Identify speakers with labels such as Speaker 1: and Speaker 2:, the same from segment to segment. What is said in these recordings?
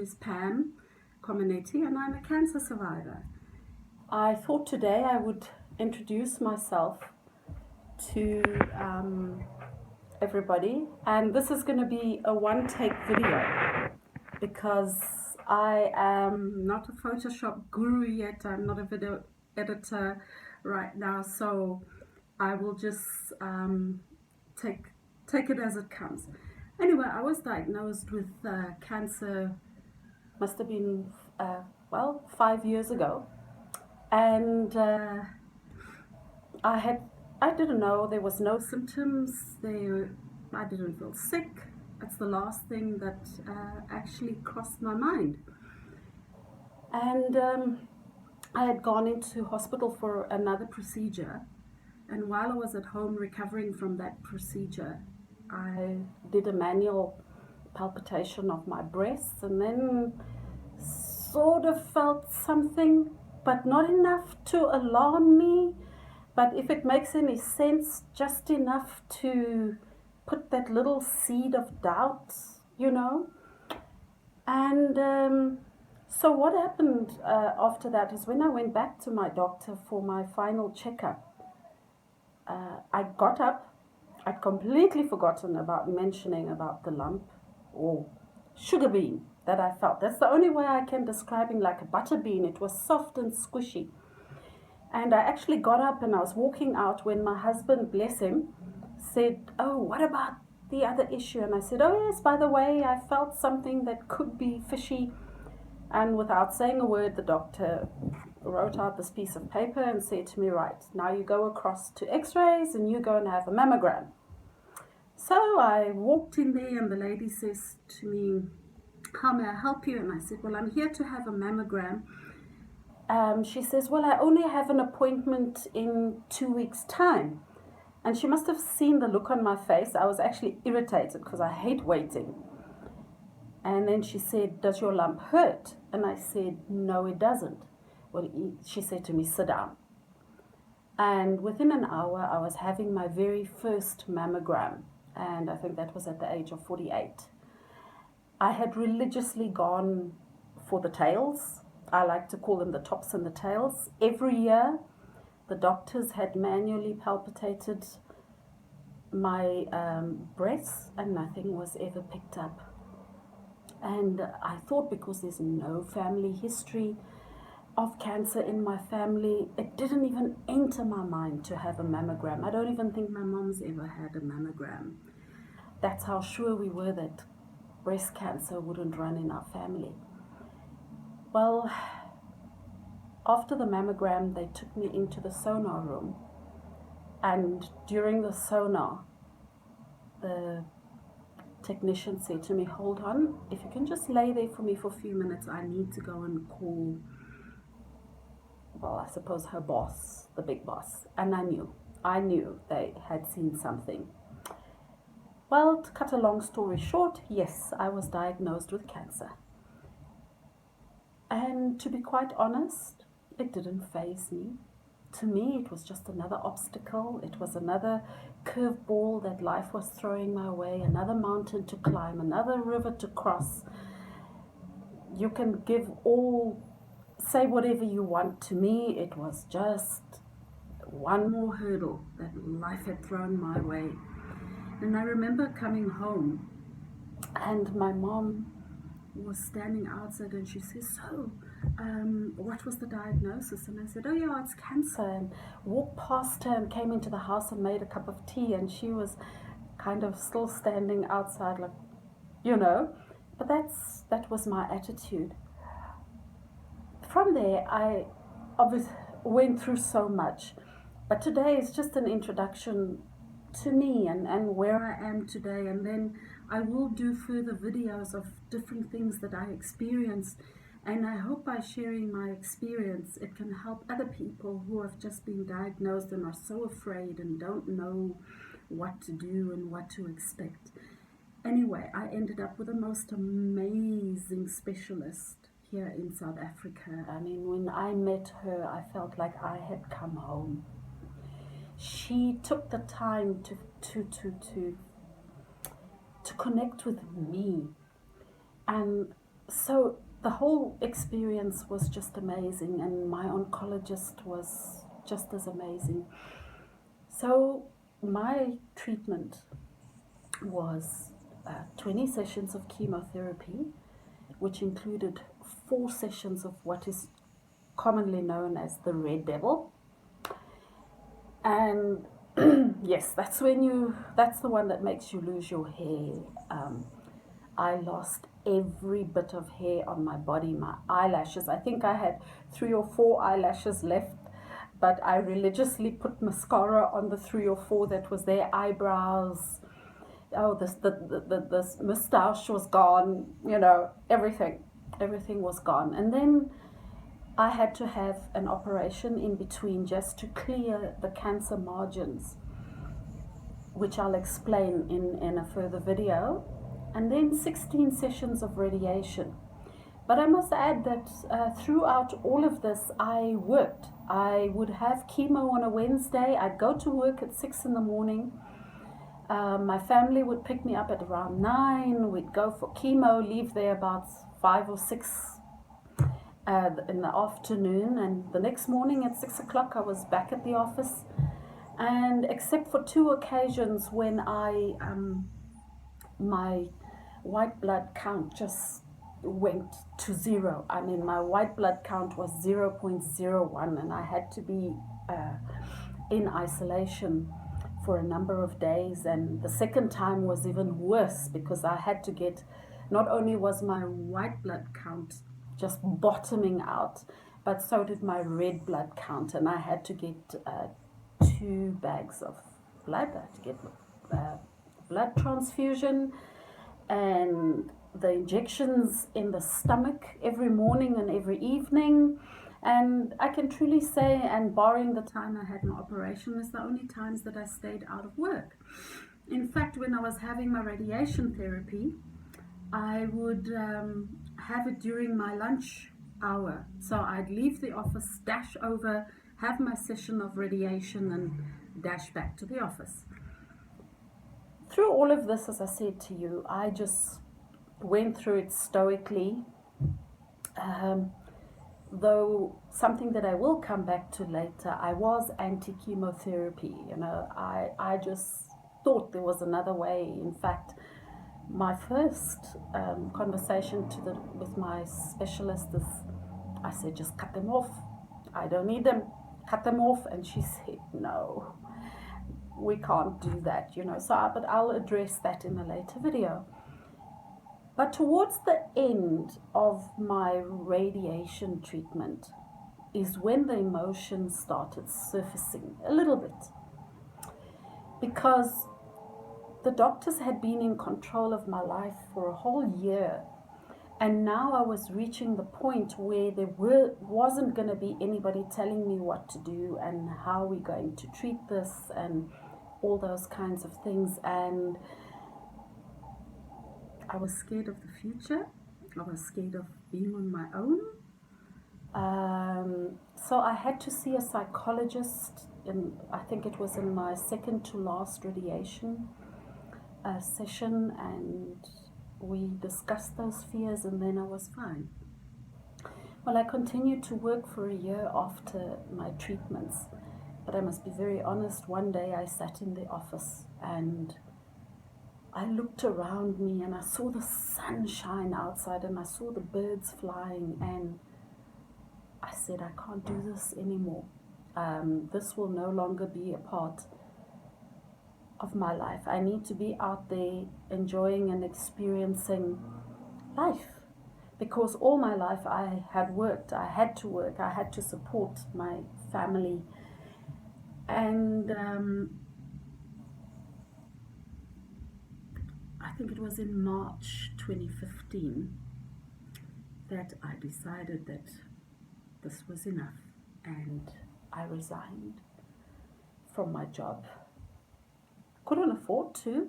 Speaker 1: is Pam Comenetti and I'm a cancer survivor. I thought today I would introduce myself to everybody, and this is going to be a one-take video because I am not a Photoshop guru yet. I'm not a video editor right now, so I will just take it as it comes. Anyway, I was diagnosed with cancer, must have been 5 years ago, and I didn't know, there was no symptoms. I didn't feel sick. That's the last thing that actually crossed my mind. And I had gone into hospital for another procedure, and while I was at home recovering from that procedure, I did a manual palpitation of my breasts, and then sort of felt something, but not enough to alarm me. But if it makes any sense, just enough to put that little seed of doubt, you know. And so what happened after that is when I went back to my doctor for my final checkup, I got up. I'd completely forgotten about mentioning about the lump or sugar bean that I felt. That's the only way I can describe it, like a butter bean. It was soft and squishy. And I actually got up and I was walking out when my husband, bless him, said, "Oh, what about the other issue?" And I said, "Oh yes, by the way, I felt something that could be fishy." And without saying a word, the doctor wrote out this piece of paper and said to me, "Right, now you go across to x-rays and you go and have a mammogram." So I walked in there and the lady says to me, "How may I help you?" And I said, "Well, I'm here to have a mammogram." She says, "Well, I only have an appointment in 2 weeks' time." And she must have seen the look on my face. I was actually irritated because I hate waiting. And then she said, "Does your lump hurt?" And I said, "No, it doesn't." Well, she said to me, "Sit down." And within an hour, I was having my very first mammogram. And I think that was at the age of 48. I had religiously gone for the tails. I like to call them the tops and the tails. Every year, the doctors had manually palpitated my breasts and nothing was ever picked up. And I thought, because there's no family history of cancer in my family, it didn't even enter my mind to have a mammogram. I don't even think my mom's ever had a mammogram. That's how sure we were that breast cancer wouldn't run in our family. Well, after the mammogram, they took me into the sonar room. And during the sonar, the technician said to me, "Hold on, if you can just lay there for me for a few minutes, I need to go and call, well, I suppose her boss, the big boss." And I knew they had seen something. Well, to cut a long story short, yes, I was diagnosed with cancer. And to be quite honest, it didn't faze me. To me, it was just another obstacle. It was another curveball that life was throwing my way, another mountain to climb, another river to cross. You can say whatever you want. To me, it was just one more hurdle that life had thrown my way. And I remember coming home and my mom was standing outside and she says, "So, what was the diagnosis?" And I said, "Oh yeah, it's cancer." And walked past her and came into the house and made a cup of tea, and she was kind of still standing outside, like, you know. But that was my attitude. From there, I obviously went through so much, but today is just an introduction to me and where I am today. And then I will do further videos of different things that I experienced, and I hope by sharing my experience it can help other people who have just been diagnosed and are so afraid and don't know what to do and what to expect. Anyway, I ended up with the most amazing specialist here in South Africa. I mean, when I met her, I felt like I had come home. She took the time to connect with me and So the whole experience was just amazing, and my oncologist was just as amazing. So my treatment was 20 sessions of chemotherapy, which included 4 sessions of what is commonly known as the red devil. And yes, that's the one that makes you lose your hair. I lost every bit of hair on my body, my eyelashes. I think I had 3 or 4 eyelashes left, but I religiously put mascara on the 3 or 4 that was there. Eyebrows, oh, this moustache was gone, everything was gone. And then I had to have an operation in between just to clear the cancer margins, which I'll explain in a further video, and then 16 sessions of radiation. But I must add that throughout all of this, I worked. I would have chemo on a Wednesday. I'd go to work at 6 in the morning. My family would pick me up at around 9. We'd go for chemo, leave there about 5 or 6 in the afternoon, and the next morning at 6 o'clock I was back at the office. And except for 2 occasions when my white blood count just went to 0. I mean, my white blood count was 0.01, and I had to be in isolation for a number of days. And the second time was even worse, because I had to get, not only was my white blood count just bottoming out, but so did my red blood count, and I had to get 2 bags of blood. I had to get blood transfusion and the injections in the stomach every morning and every evening. And I can truly say, and barring the time I had my operation, was the only times that I stayed out of work. In fact, when I was having my radiation therapy, I would have it during my lunch hour. So I'd leave the office, dash over, have my session of radiation, and dash back to the office. Through all of this, as I said to you, I just went through it stoically. Though something that I will come back to later, I was anti-chemotherapy. I just thought there was another way. In fact, my first conversation with my specialist is, I said, just cut them off. I don't need them. Cut them off. And she said, no, we can't do that, but I'll address that in a later video. But towards the end of my radiation treatment is when the emotions started surfacing a little bit, because the doctors had been in control of my life for a whole year, and now I was reaching the point where there wasn't going to be anybody telling me what to do and how we're going to treat this and all those kinds of things. And I was scared of the future. I was scared of being on my own. So I had to see a psychologist. I think it was in my second to last radiation session, and we discussed those fears, and then I was fine. Well, I continued to work for a year after my treatments, but I must be very honest, one day I sat in the office and I looked around me and I saw the sunshine outside and I saw the birds flying, and I said, I can't do this anymore. This will no longer be a part of my life. I need to be out there enjoying and experiencing life, because all my life I had worked. I had to work. I had to support my family. And I think it was in March 2015 that I decided that this was enough, and I resigned from my job. Couldn't afford to,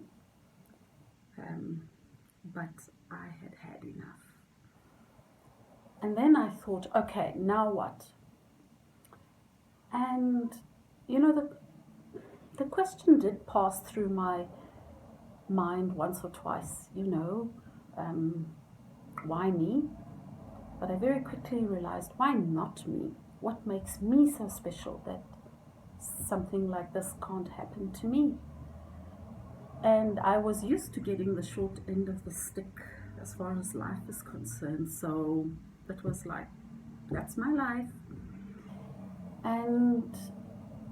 Speaker 1: but I had had enough. And then I thought, okay, now what? And the question did pass through my mind once or twice, why me? But I very quickly realized, why not me? What makes me so special that something like this can't happen to me? And I was used to getting the short end of the stick as far as life is concerned. So it was like, that's my life. And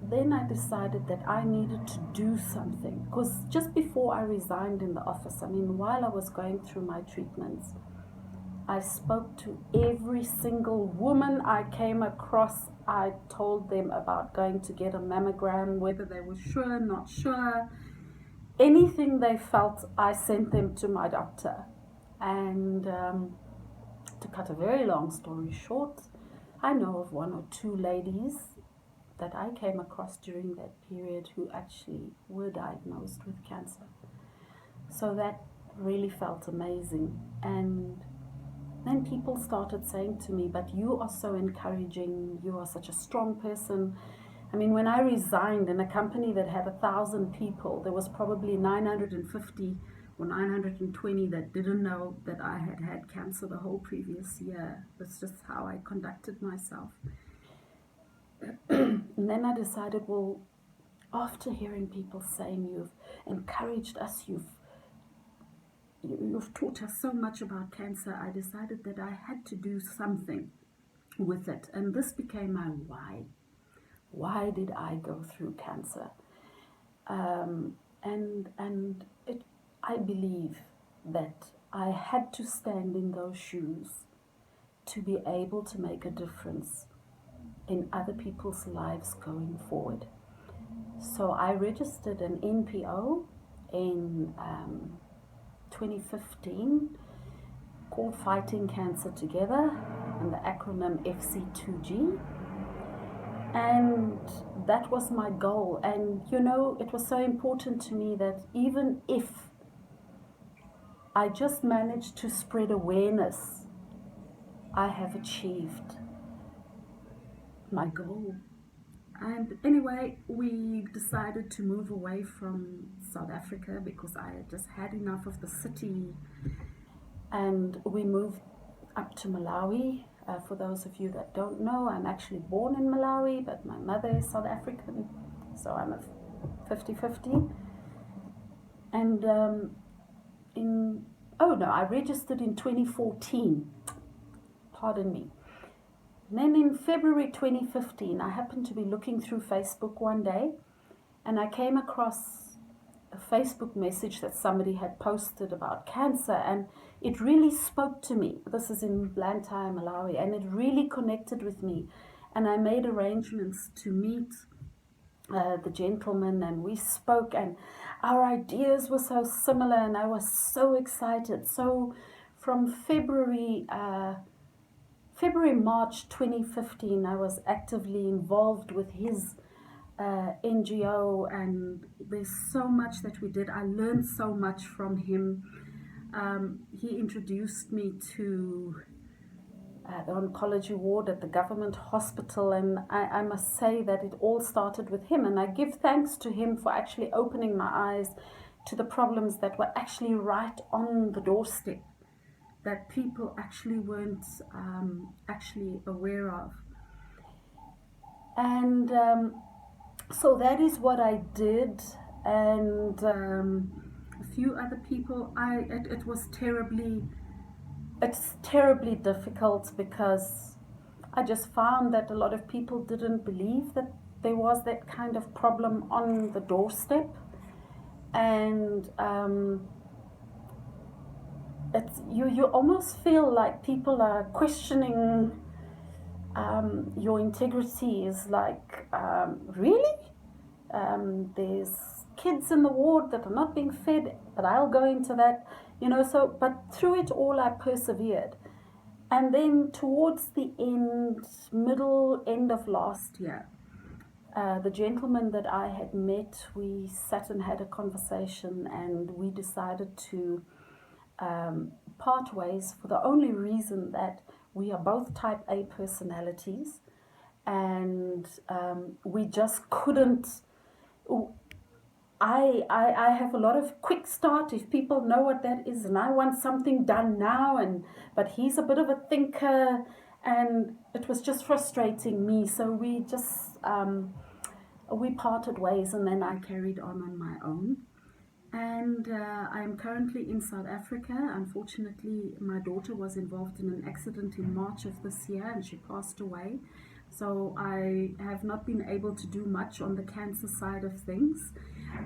Speaker 1: then I decided that I needed to do something. Because just before I resigned in the office, I mean, while I was going through my treatments, I spoke to every single woman I came across. I told them about going to get a mammogram, whether they were sure, not sure. Anything they felt, I sent them to my doctor. And to cut a very long story short, I know of one or two ladies that I came across during that period who actually were diagnosed with cancer. So that really felt amazing. And then people started saying to me, but you are so encouraging, you are such a strong person. I mean, when I resigned in a company that had 1,000 people, there was probably 950 or 920 that didn't know that I had had cancer the whole previous year. That's just how I conducted myself. And then I decided, well, after hearing people saying you've encouraged us, you've taught us so much about cancer, I decided that I had to do something with it. And this became my why. Why did I go through cancer? I believe that I had to stand in those shoes to be able to make a difference in other people's lives going forward. So I registered an NPO in 2015 called Fighting Cancer Together, and the acronym FC2G. And that was my goal. And you know, it was so important to me that even if I just managed to spread awareness, I have achieved my goal. And anyway, we decided to move away from South Africa because I had just had enough of the city. And we moved up to Malawi. For those of you that don't know, I'm actually born in Malawi, but my mother is South African, so I'm a 50-50. And I registered in 2014, pardon me. And then in February 2015, I happened to be looking through Facebook one day, and I came across a Facebook message that somebody had posted about cancer, and it really spoke to me. This is in Blantyre, Malawi, and it really connected with me. And I made arrangements to meet the gentleman, and we spoke, and our ideas were so similar, and I was so excited. So from March 2015, I was actively involved with his NGO, and there's so much that we did. I learned so much from him. He introduced me to the oncology ward at the government hospital, and I must say that it all started with him, and I give thanks to him for actually opening my eyes to the problems that were actually right on the doorstep, that people actually weren't actually aware of. And so that is what I did. And a few other people, it's terribly difficult, because I just found that a lot of people didn't believe that there was that kind of problem on the doorstep. And you almost feel like people are questioning your integrity. Is like, really? There's kids in the ward that are not being fed, but I'll go into that, but through it all I persevered. And then towards the middle end of last year, the gentleman that I had met, we sat and had a conversation, and we decided to part ways, for the only reason that we are both type A personalities, and we just couldn't, I have a lot of quick start if people know what that is, and I want something done now. But he's a bit of a thinker, and it was just frustrating me. So we parted ways, and then I carried on my own. And I am currently in South Africa. Unfortunately, my daughter was involved in an accident in March of this year, and she passed away. So I have not been able to do much on the cancer side of things.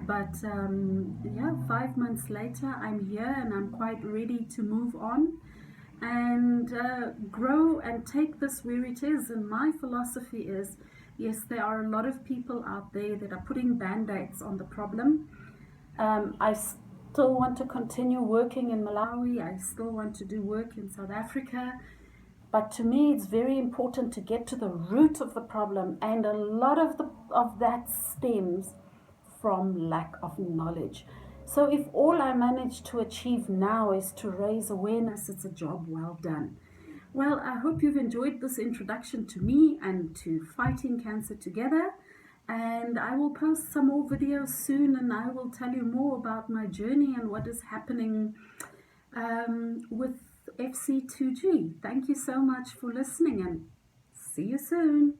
Speaker 1: But yeah, 5 months later, I'm here and I'm quite ready to move on and grow and take this where it is. And my philosophy is, yes, there are a lot of people out there that are putting band-aids on the problem. I still want to continue working in Malawi. I still want to do work in South Africa. But to me, it's very important to get to the root of the problem, and a lot of that stems from lack of knowledge. So if all I manage to achieve now is to raise awareness, it's a job well done. Well, I hope you've enjoyed this introduction to me and to fighting cancer together. And I will post some more videos soon, and I will tell you more about my journey and what is happening with FC2G. Thank you so much for listening, and see you soon.